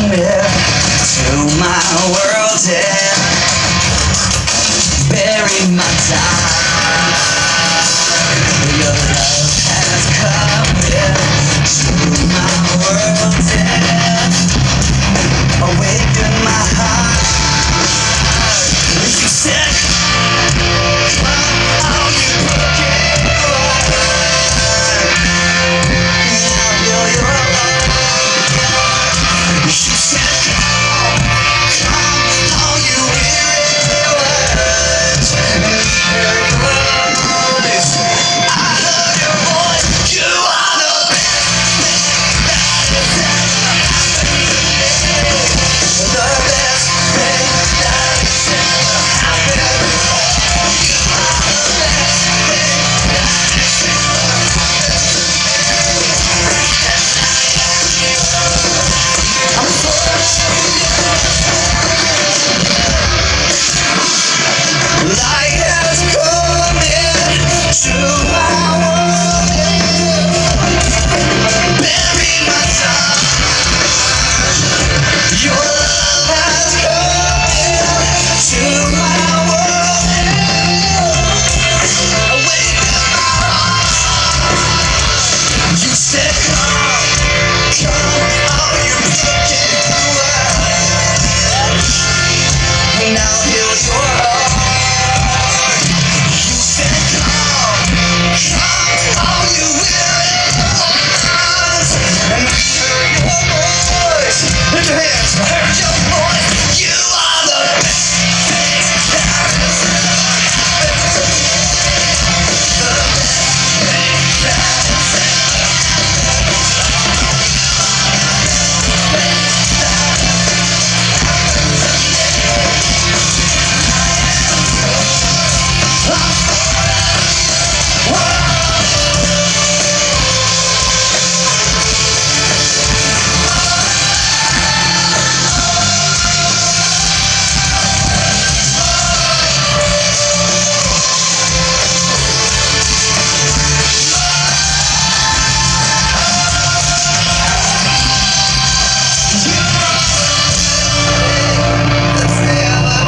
to my world and bury my time. Your love has come to my world and awaken my heart. You said, oh, you broken heart. Now you're alone. You said, come, all you weary ones. I heard your voice. You are the best thing that has ever happened to me. The best thing that has ever happened. You are the best thing that has ever happened to me. I'm light has come into my world and buried my time. Your love has come into my world and awakened my heart. You said, come, all you broken ones. Now heal your heart. You said, come, all you weary ones. And I heard your voice. Lift your hands. I heard your voice. You are the best thing that has ever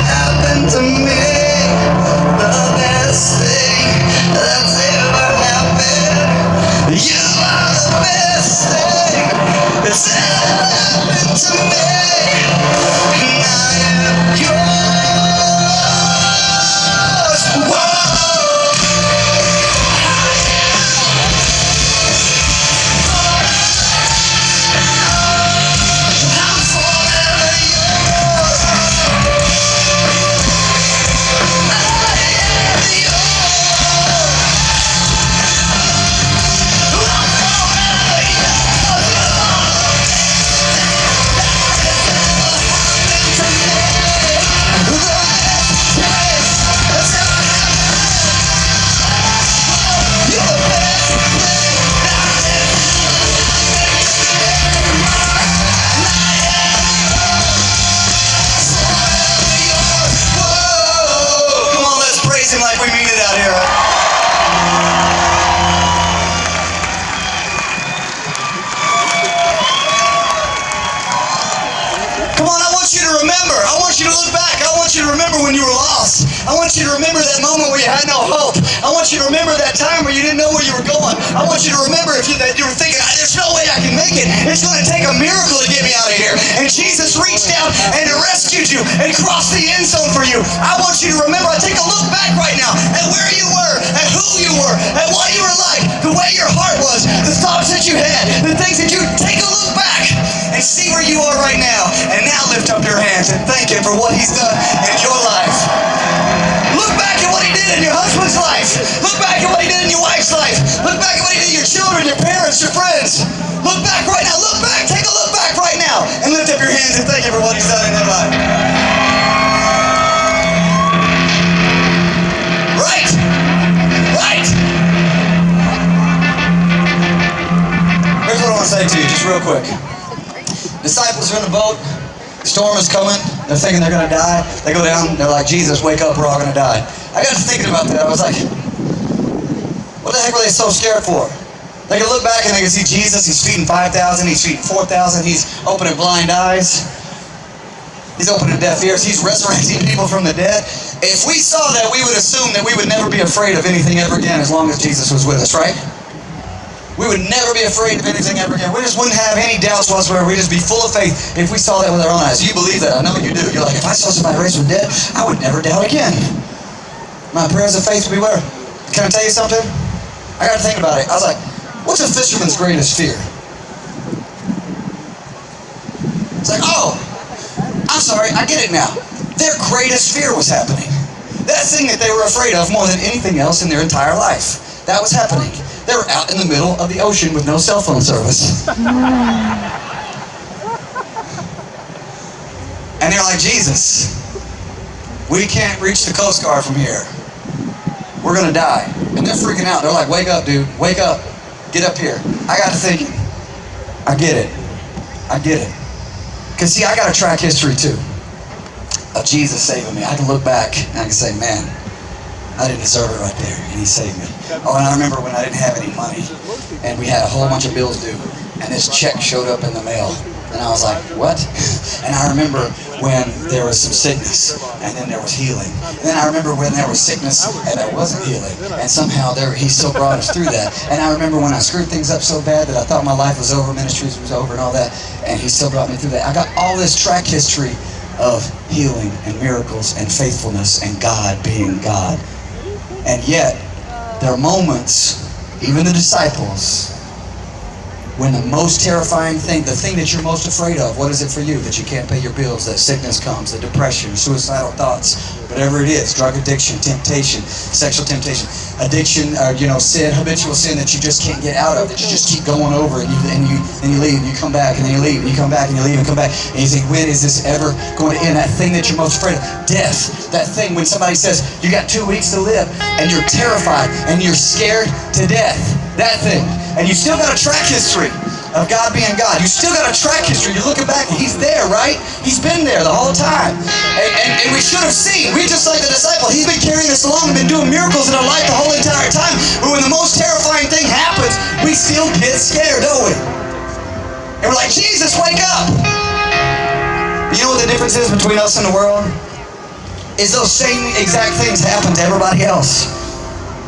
happened to me. The best thing that has ever happened to me. When you were lost. I want you to remember that moment where you had no hope. I want you to remember that time where you didn't know where you were going. I want you to remember that you were thinking, there's no way I can make it. It's going to take a miracle to get me out of here. And Jesus reached out and rescued you and crossed the end zone for you. I want you to remember, take a look back right now at where you were, at who you were, at what you were like, the way your heart was, the thoughts that you had, the things that you take a look back and see where you are right now. And now lift up your hands and thank Him for what He's done in your life. Look back at what He did in your husband's life. Look back at what He did in your wife's life. Look back at what He did in your children, your parents, your friends. Look back right now. Look back. Take a look back right now. And lift up your hands and thank Him for what He's done in their life. Right. Right. Here's what I want to say to you, just real quick. Disciples are in the boat. The storm is coming. They're thinking they're going to die. They go down. They're like, Jesus, wake up. We're all going to die. I got to thinking about that. I was like, what the heck were they so scared for? They can look back and they can see Jesus. He's feeding 5,000. He's feeding 4,000. He's opening blind eyes. He's opening deaf ears. He's resurrecting people from the dead. If we saw that, we would assume that we would never be afraid of anything ever again as long as Jesus was with us, right? We would never be afraid of anything ever again. We just wouldn't have any doubts whatsoever. We'd just be full of faith if we saw that with our own eyes. You believe that. I know you do. You're like, if I saw somebody raised from the dead, I would never doubt again. My prayers of faith would be where? Can I tell you something? I got to think about it. I was like, what's a fisherman's greatest fear? It's like, oh, I'm sorry, I get it now. Their greatest fear was happening. That thing that they were afraid of more than anything else in their entire life. That was happening. They were out in the middle of the ocean with no cell phone service. And they're like, Jesus, we can't reach the Coast Guard from here. We're going to die. And they're freaking out. They're like, wake up, dude. Wake up. Get up here. I got to thinking. I get it. I get it. Because, see, I got a track history, too, of Jesus saving me. I can look back and I can say, man, I didn't deserve it right there, and he saved me. Oh, and I remember when I didn't have any money, and we had a whole bunch of bills due, and this check showed up in the mail, and I was like, what? And I remember when there was some sickness, and then there was healing. And then I remember when there was sickness, and there wasn't healing, and somehow he still brought us through that. And I remember when I screwed things up so bad that I thought my life was over, ministries was over, and all that, and he still brought me through that. I got all this track history of healing, and miracles, and faithfulness, and God being God. And yet, there are moments, even the disciples, when the most terrifying thing, the thing that you're most afraid of, what is it for you? That you can't pay your bills, that sickness comes, that depression, suicidal thoughts, whatever it is, drug addiction, temptation, sexual temptation, addiction, sin, habitual sin that you just can't get out of, that you just keep going over, and you leave, and you come back, and then you leave, and you come back, and you leave, and come back, and you think, when is this ever going to end? That thing that you're most afraid of, death, that thing when somebody says, you got 2 weeks to live, and you're terrified, and you're scared to death, that thing. And you still got a track history of God being God. You still got a track history. You're looking back and he's there, right? He's been there the whole time. And we should have seen. We just like the disciple. He's been carrying us along and been doing miracles in our life the whole entire time. But when the most terrifying thing happens, we still get scared, don't we? And we're like, Jesus, wake up! You know what the difference is between us and the world? Is those same exact things happen to everybody else.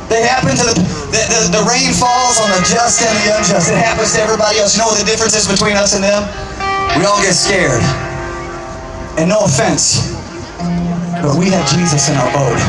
They happen to the rain falls on the just and the unjust. It happens to everybody else. You know what the difference is between us and them? We all get scared. And no offense, but we have Jesus in our boat.